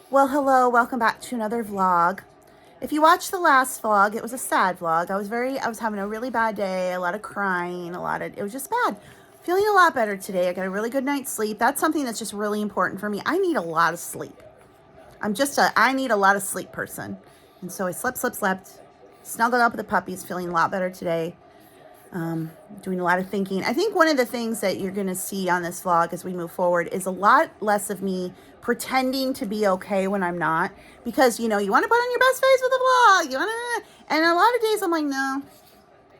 Well, hello, welcome back to another vlog. If you watched the last vlog, it was a sad vlog. I was having a really bad day, a lot of crying, it was just bad. Feeling a lot better today. I got a really good night's sleep. That's something that's just really important for me. I need a lot of sleep. I need a lot of sleep person. And so I slept, snuggled up with the puppies, feeling a lot better today. Doing a lot of thinking. I think one of the things that you're going to see on this vlog as we move forward is a lot less of me pretending to be okay when I'm not, because you want to put on your best face with a vlog, and a lot of days I'm like, no.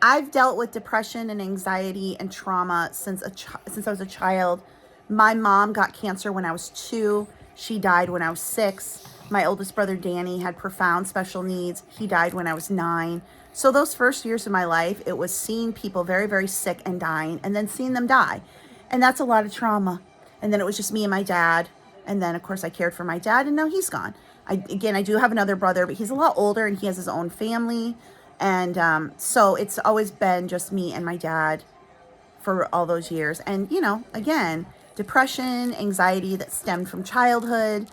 I've dealt with depression and anxiety and trauma since I was a child. My mom got cancer when I was 2. She died when I was 6. My oldest brother, Danny, had profound special needs. He died when I was 9. So those first years of my life, it was seeing people very, very sick and dying, and then seeing them die. And that's a lot of trauma. And then it was just me and my dad. And then, of course, I cared for my dad, and now he's gone. I do have another brother, but he's a lot older, and he has his own family. And so it's always been just me and my dad for all those years. And, again, depression, anxiety that stemmed from childhood,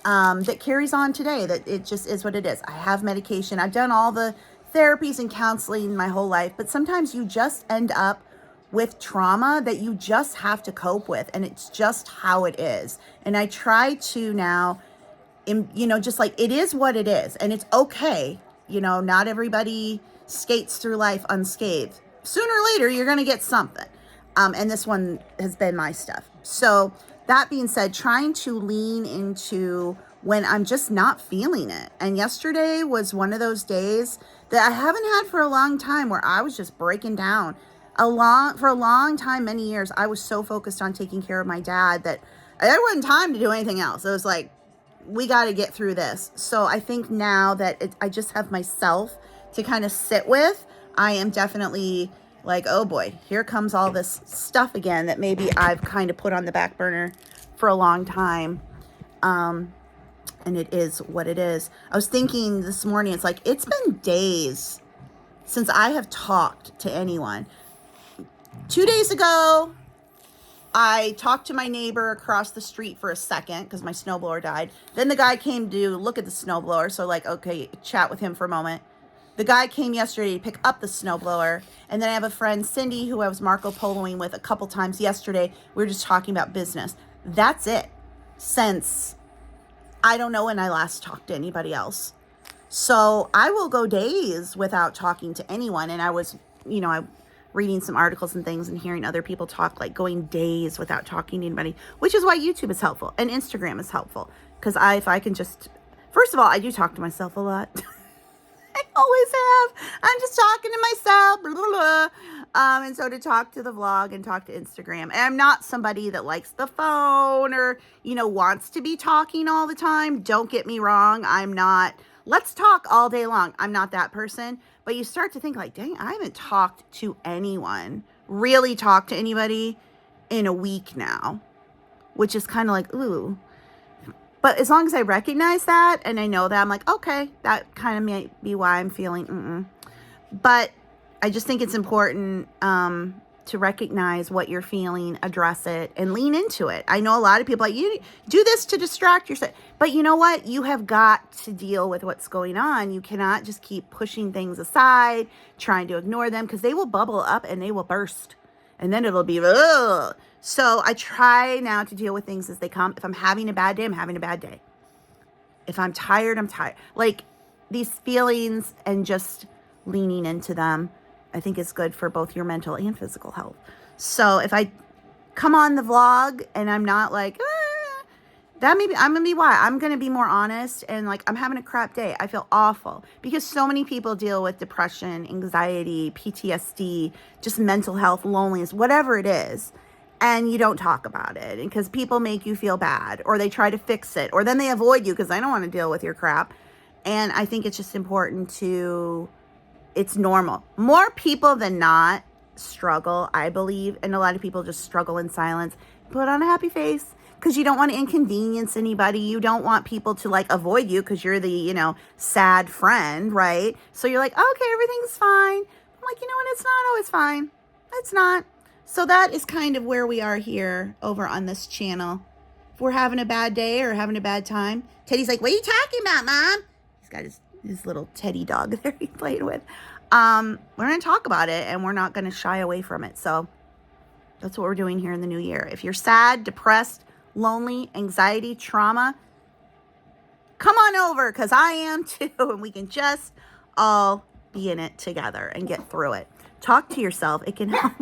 that carries on today, that it just is what it is. I have medication. I've done all the therapies and counseling my whole life, but sometimes you just end up with trauma that you just have to cope with, and it's just how it is. And I try to now, just like, it is what it is, and it's okay. Not everybody skates through life unscathed. Sooner or later, you're going to get something. And this one has been my stuff. So that being said, trying to lean into when I'm just not feeling it. And yesterday was one of those days that I haven't had for a long time, where I was just breaking down. For a long time, many years, I was so focused on taking care of my dad that there wasn't time to do anything else. It was like, we got to get through this. So I think now that I just have myself to kind of sit with, I am definitely like, oh boy, here comes all this stuff again that maybe I've kind of put on the back burner for a long time. And it is what it is. I was thinking this morning, it's like, it's been days since I have talked to anyone. 2 days ago, I talked to my neighbor across the street for a second because my snowblower died. Then the guy came to look at the snowblower. So okay, chat with him for a moment. The guy came yesterday to pick up the snowblower. And then I have a friend, Cindy, who I was Marco Poloing with a couple times yesterday. We were just talking about business. That's it. Since I don't know when I last talked to anybody else. So I will go days without talking to anyone. And I was, reading some articles and things and hearing other people talk, like going days without talking to anybody, which is why YouTube is helpful and Instagram is helpful. Because if I can just, first of all, I do talk to myself a lot. I always have. I'm just talking to myself, blah, blah, blah. And so to talk to the vlog and talk to Instagram, and I'm not somebody that likes the phone or, wants to be talking all the time. Don't get me wrong. I'm not, let's talk all day long. I'm not that person. But you start to think like, dang, I haven't talked to anyone, really talked to anybody in a week now, which is kind of like, ooh. But as long as I recognize that and I know that, I'm like, okay, that kind of might be why I'm feeling But I just think it's important to recognize what you're feeling, address it, and lean into it. I know a lot of people like, you do this to distract yourself. But you know what? You have got to deal with what's going on. You cannot just keep pushing things aside, trying to ignore them, because they will bubble up and they will burst. And then it'll be, ugh. So I try now to deal with things as they come. If I'm having a bad day, I'm having a bad day. If I'm tired, I'm tired. Like, these feelings and just leaning into them, I think is good for both your mental and physical health. So if I come on the vlog and I'm not like, I'm going to be why. I'm going to be more honest and like, I'm having a crap day. I feel awful because so many people deal with depression, anxiety, PTSD, just mental health, loneliness, whatever it is. And you don't talk about it because people make you feel bad, or they try to fix it, or then they avoid you because they don't want to deal with your crap. And I think it's just important it's normal. More people than not struggle, I believe. And a lot of people just struggle in silence. Put on a happy face because you don't want to inconvenience anybody. You don't want people to like avoid you because you're the, sad friend, right? So you're like, okay, everything's fine. I'm like, you know what? It's not always fine. It's not. So that is kind of where we are here over on this channel. if we're having a bad day or having a bad time. Teddy's like, what are you talking about, Mom? He's got his little teddy dog there he's playing with. We're going to talk about it, and we're not going to shy away from it. So that's what we're doing here in the new year. If you're sad, depressed, lonely, anxiety, trauma, come on over, because I am too, and we can just all be in it together and get through it. Talk to yourself. It can help.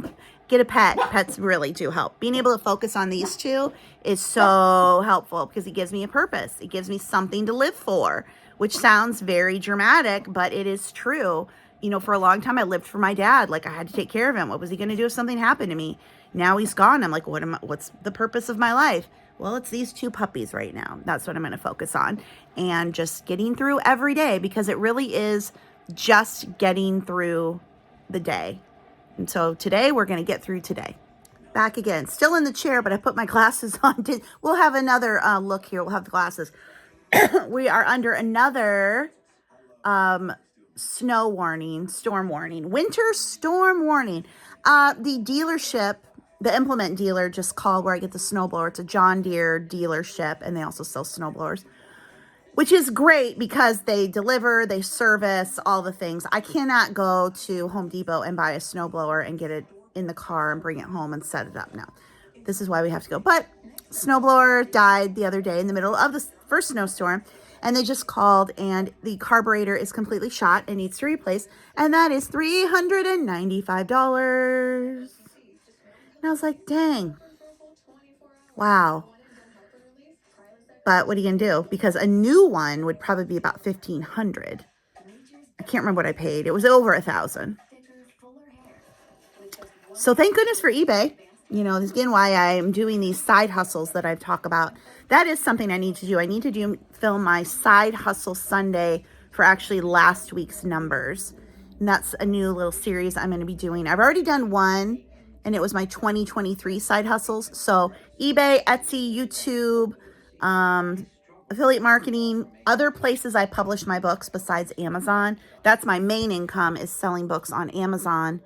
Get a pet. Pets really do help. Being able to focus on these two is so helpful because it gives me a purpose. It gives me something to live for, which sounds very dramatic, but it is true. You know, for a long time, I lived for my dad. Like, I had to take care of him. What was he going to do if something happened to me? Now he's gone. I'm like, what's the purpose of my life? Well, it's these two puppies right now. That's what I'm going to focus on. And just getting through every day, because it really is just getting through the day. And so today we're going to get through today. Back again, still in the chair, but I put my glasses on. We'll have another look here. We'll have the glasses. We are under another snow warning, storm warning, winter storm warning. The dealership, the implement dealer just called where I get the snowblower. It's a John Deere dealership, and they also sell snowblowers, which is great because they deliver, they service, all the things. I cannot go to Home Depot and buy a snowblower and get it in the car and bring it home and set it up. No, this is why we have to go. But snowblower died the other day in the middle of the first snowstorm, and they just called, and the carburetor is completely shot and needs to replace, and that is $395. And I was like, dang, wow. But what are you going to do? Because a new one would probably be about $1,500. I can't remember what I paid. It was over $1,000. So thank goodness for eBay. You know, this is again why I am doing these side hustles that I've talked about. That is something I need to do. I need to film my side hustle Sunday for actually last week's numbers. And that's a new little series I'm going to be doing. I've already done one, and it was my 2023 side hustles. So eBay, Etsy, YouTube, affiliate marketing, other places I publish my books besides Amazon. That's my main income, is selling books on Amazon.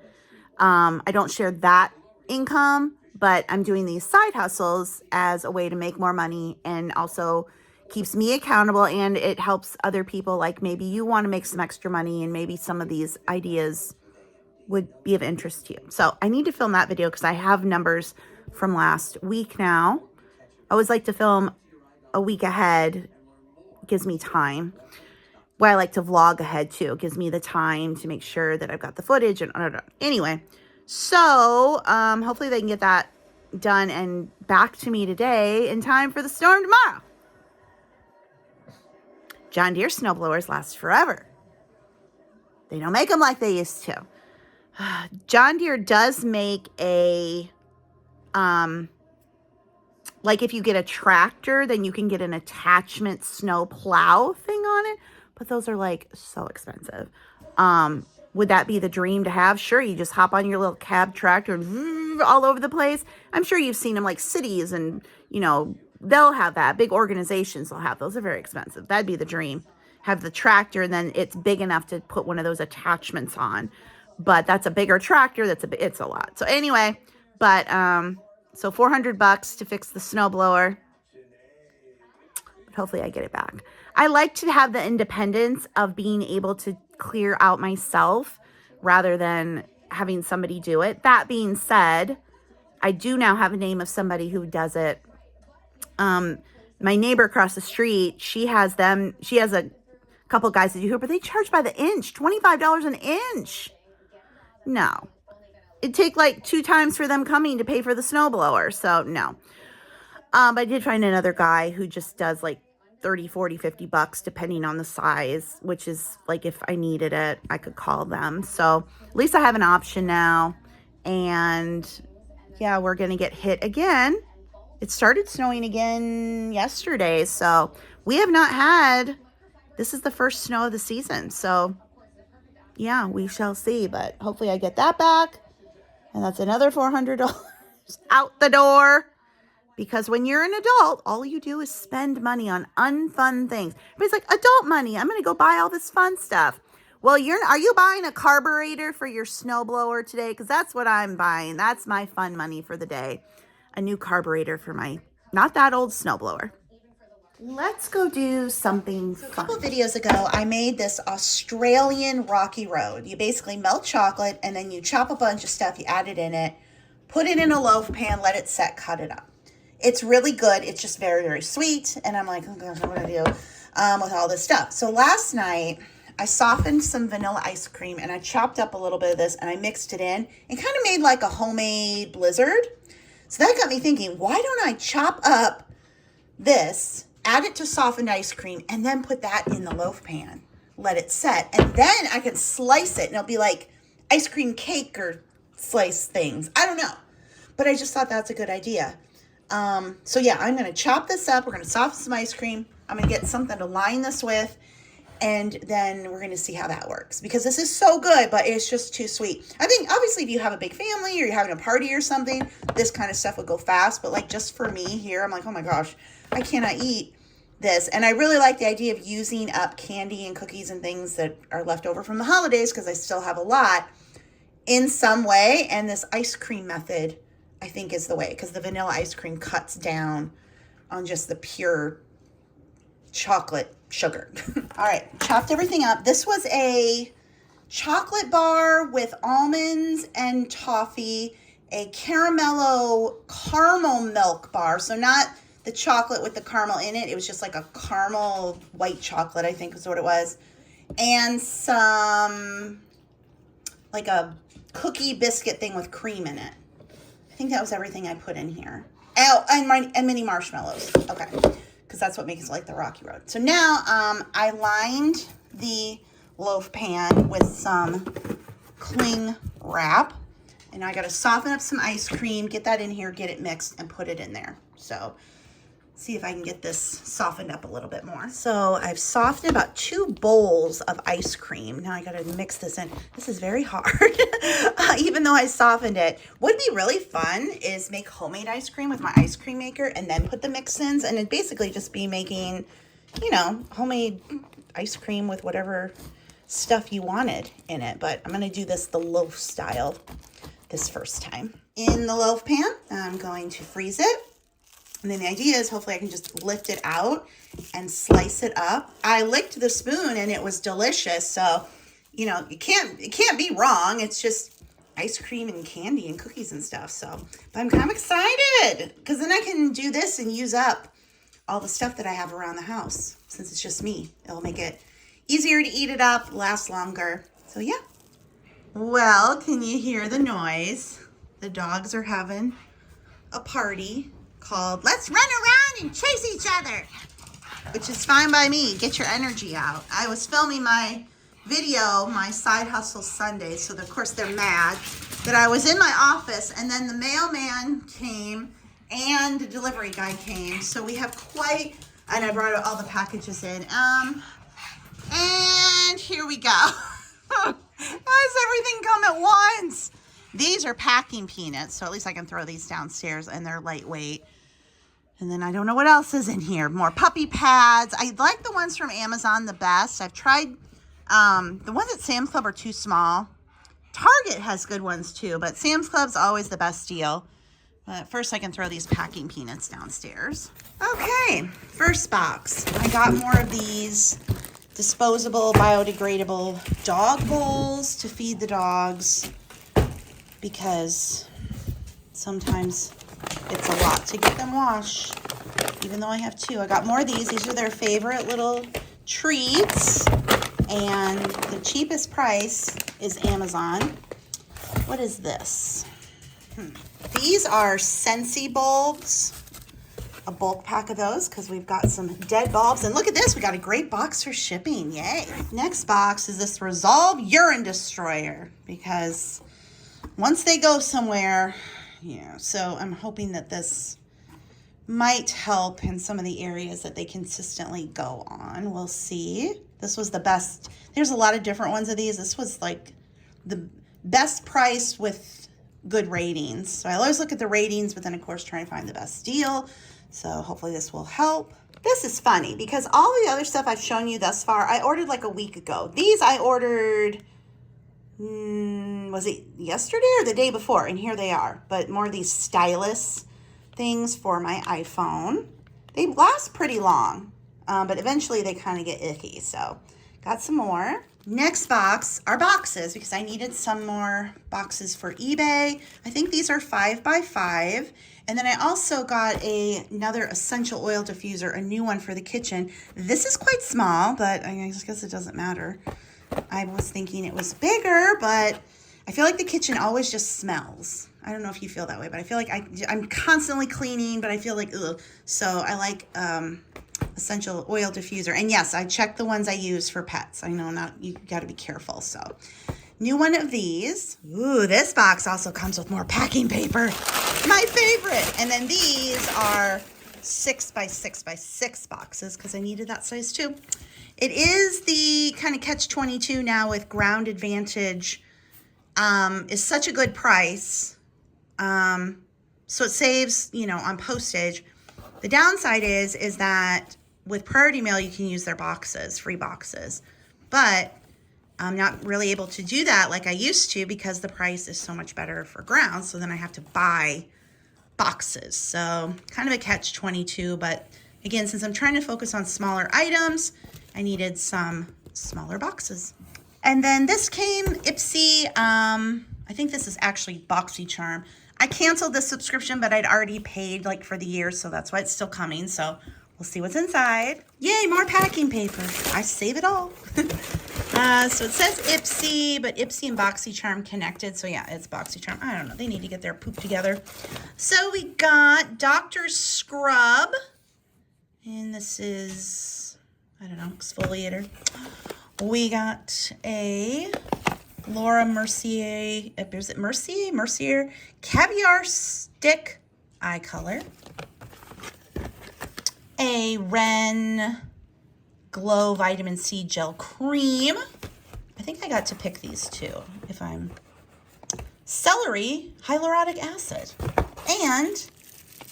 I don't share that income, but I'm doing these side hustles as a way to make more money, and also keeps me accountable, and it helps other people. Like, maybe you want to make some extra money, and maybe some of these ideas would be of interest to you. So I need to film that video because I have numbers from last week now. I always like to film a week ahead. It gives me time. Well, I like to vlog ahead too. It gives me the time to make sure that I've got the footage and anyway. So hopefully they can get that done and back to me today in time for the storm tomorrow. John Deere snowblowers last forever. They don't make them like they used to. John Deere does make a like, if you get a tractor, then you can get an attachment snow plow thing on it. But those are like so expensive. Would that be the dream to have? Sure, you just hop on your little cab tractor and all over the place. I'm sure you've seen them, like cities, and, you know, they'll have that. Big organizations will have those. They're very expensive. That'd be the dream. Have the tractor, and then it's big enough to put one of those attachments on. But that's a bigger tractor. It's a lot. So anyway, but so $400 to fix the snowblower. But hopefully I get it back. I like to have the independence of being able to clear out myself rather than having somebody do it. That being said, I do now have a name of somebody who does it. My neighbor across the street, she has a couple guys that do her, but they charge by the inch, $25 an inch. No. It'd take like 2 times for them coming to pay for the snowblower. So no. But I did find another guy who just does like 30, 40, $50 depending on the size, which is like, if I needed it, I could call them. So at least I have an option now. And yeah, we're going to get hit again. It started snowing again yesterday. So we have not had, this is the first snow of the season. So yeah, we shall see, but hopefully I get that back. And that's another $400 out the door. Because when you're an adult, all you do is spend money on unfun things. Everybody's like, adult money, I'm going to go buy all this fun stuff. Well, are you buying a carburetor for your snowblower today? Because that's what I'm buying. That's my fun money for the day. A new carburetor for my Not that old snowblower. Let's go do something fun. A couple of videos ago, I made this Australian Rocky Road. You basically melt chocolate and then you chop a bunch of stuff, you add it in it, put it in a loaf pan, let it set, cut it up. It's really good. It's just very, very sweet. And I'm like, oh gosh, what do I do with all this stuff? So last night, I softened some vanilla ice cream and I chopped up a little bit of this and I mixed it in and kind of made like a homemade blizzard. So that got me thinking, why don't I chop up this, add it to softened ice cream, and then put that in the loaf pan, let it set, and then I can slice it and it'll be like ice cream cake or slice things. I don't know, but I just thought that's a good idea. So yeah, I'm going to chop this up. We're going to soften some ice cream. I'm going to get something to line this with, and then we're going to see how that works, because this is so good, but it's just too sweet. I think obviously if you have a big family or you're having a party or something, this kind of stuff would go fast, but like just for me here, I'm like, oh my gosh, I cannot eat this. And I really like the idea of using up candy and cookies and things that are left over from the holidays, because I still have a lot, in some way. And this ice cream method, I think, is the way, because the vanilla ice cream cuts down on just the pure chocolate sugar. All right, chopped everything up. This was a chocolate bar with almonds and toffee, a caramello caramel milk bar. So not the chocolate with the caramel in it. It was just like a caramel white chocolate, I think was what it was. And some, like a cookie biscuit thing with cream in it. I think that was everything I put in here. Oh, and mini marshmallows. Okay, because that's what makes it like the Rocky Road. So now I lined the loaf pan with some cling wrap. And now I got to soften up some ice cream, get that in here, get it mixed, and put it in there. So see if I can get this softened up a little bit more. So I've softened about 2 bowls of ice cream. Now I got to mix this in. This is very hard, even though I softened it. What'd be really fun is make homemade ice cream with my ice cream maker and then put the mix-ins, and it'd basically just be making, you know, homemade ice cream with whatever stuff you wanted in it. But I'm going to do this the loaf style this first time. In the loaf pan, I'm going to freeze it. And then the idea is hopefully I can just lift it out and slice it up. I licked the spoon and it was delicious. So, you know, it can't be wrong. It's just ice cream and candy and cookies and stuff. So, but I'm kind of excited because then I can do this and use up all the stuff that I have around the house. Since it's just me, it'll make it easier to eat it up, last longer. So yeah. Well, can you hear the noise? The dogs are having a party called Let's Run Around and Chase Each Other, which is fine by me. Get your energy out. I was filming my video, my Side Hustle Sunday, so of course they're mad that I was in my office, and then the mailman came and the delivery guy came, so we have quite, and I brought all the packages in, and here we go. How does everything come at once? These are packing peanuts, so at least I can throw these downstairs, and they're lightweight. And then I don't know what else is in here. More puppy pads. I like the ones from Amazon the best. I've tried, the ones at Sam's Club are too small. Target has good ones too, but Sam's Club's always the best deal. But first I can throw these packing peanuts downstairs. Okay, first box. I got more of these disposable, biodegradable dog bowls to feed the dogs, because sometimes it's a lot to get them washed, even though I have 2. I got more of these. These are their favorite little treats, and the cheapest price is Amazon. What is this? These are Scentsy bulbs, a bulk pack of those, because we've got some dead bulbs. And look at this, we got a great box for shipping, yay. Next box is this Resolve Urine Destroyer, because once they go somewhere, yeah, so I'm hoping that this might help in some of the areas that they consistently go on. We'll see. This was the best. There's a lot of different ones of these. This was like the best price with good ratings. So I always look at the ratings, but then of course try and find the best deal. So hopefully this will help. This is funny because all the other stuff I've shown you thus far, I ordered like a week ago. These I ordered, was it yesterday or the day before? And here they are. But more of these stylus things for my iPhone. They last pretty long, but eventually they kind of get icky. So got some more. Next box are boxes because I needed some more boxes for eBay. I think these are 5 by 5. And then I also got another essential oil diffuser, a new one for the kitchen. This is quite small, but I guess it doesn't matter. I was thinking it was bigger, but I feel like the kitchen always just smells. I don't know if you feel that way, but I feel like I'm constantly cleaning, but I feel like, ugh. So I like essential oil diffuser. And yes, I check the ones I use for pets. I know you got to be careful. So new one of these. Ooh, this box also comes with more packing paper. My favorite. And then these are 6 by 6 by 6 boxes because I needed that size too. It is the kind of catch-22 now with Ground Advantage. Is such a good price. So it saves, on postage. The downside is that with Priority Mail, you can use their boxes, free boxes. But I'm not really able to do that like I used to because the price is so much better for Ground. So then I have to buy boxes. So kind of a catch-22. But again, since I'm trying to focus on smaller items, I needed some smaller boxes. And then this came, Ipsy, I think this is actually BoxyCharm. I canceled this subscription, but I'd already paid for the year, so that's why it's still coming. So we'll see what's inside. Yay, more packing paper. I save it all. So it says Ipsy, but Ipsy and BoxyCharm connected. So yeah, it's BoxyCharm. I don't know. They need to get their poop together. So we got Dr. Scrub. And this is, I don't know, exfoliator. We got a Laura Mercier, is it Mercier? Mercier Caviar Stick Eye Color. A Ren Glow Vitamin C Gel Cream. I think I got to pick these two. Celery Hyaluronic Acid. And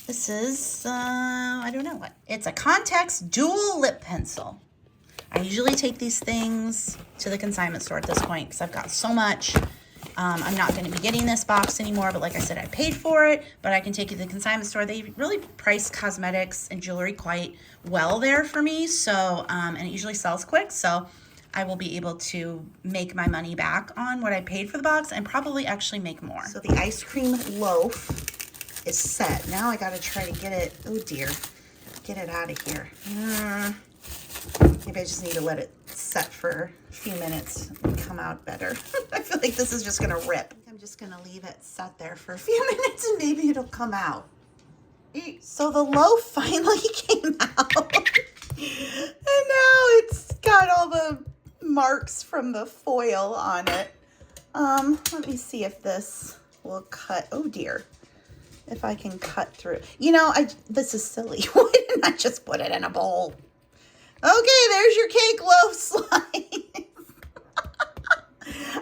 this is, I don't know what. It's a Context Dual Lip Pencil. I usually take these things to the consignment store at this point because I've got so much. I'm not going to be getting this box anymore, but like I said, I paid for it, but I can take it to the consignment store. They really price cosmetics and jewelry quite well there for me. So, and it usually sells quick. So I will be able to make my money back on what I paid for the box and probably actually make more. So the ice cream loaf is set. Now I got to try to get it, oh dear, get it out of here. Maybe I just need to let it set for a few minutes and come out better. I feel like this is just going to rip. I'm just going to leave it set there for a few minutes and maybe it'll come out. So the loaf finally came out. And now it's got all the marks from the foil on it. Let me see if this will cut. Oh dear. If I can cut through. This is silly. Why didn't I just put it in a bowl? Okay, there's your cake loaf slice.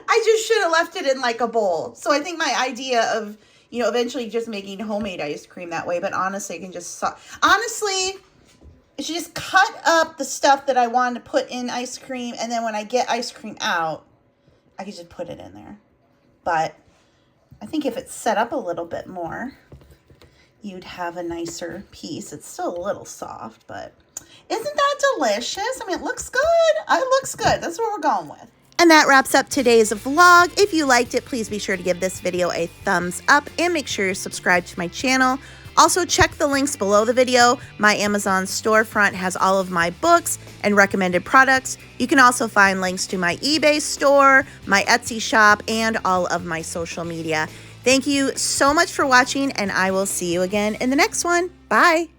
I just should have left it in a bowl. So I think my idea of, eventually just making homemade ice cream that way, but honestly, I can just, honestly, I should just cut up the stuff that I want to put in ice cream, and then when I get ice cream out, I can just put it in there. But I think if it's set up a little bit more, you'd have a nicer piece. It's still a little soft, but isn't that delicious? I mean, it looks good. It looks good. That's what we're going with. And that wraps up today's vlog. If you liked it, please be sure to give this video a thumbs up and make sure you're subscribed to my channel. Also, check the links below the video. My Amazon storefront has all of my books and recommended products. You can also find links to my eBay store, my Etsy shop, and all of my social media. Thank you so much for watching, and I will see you again in the next one. Bye.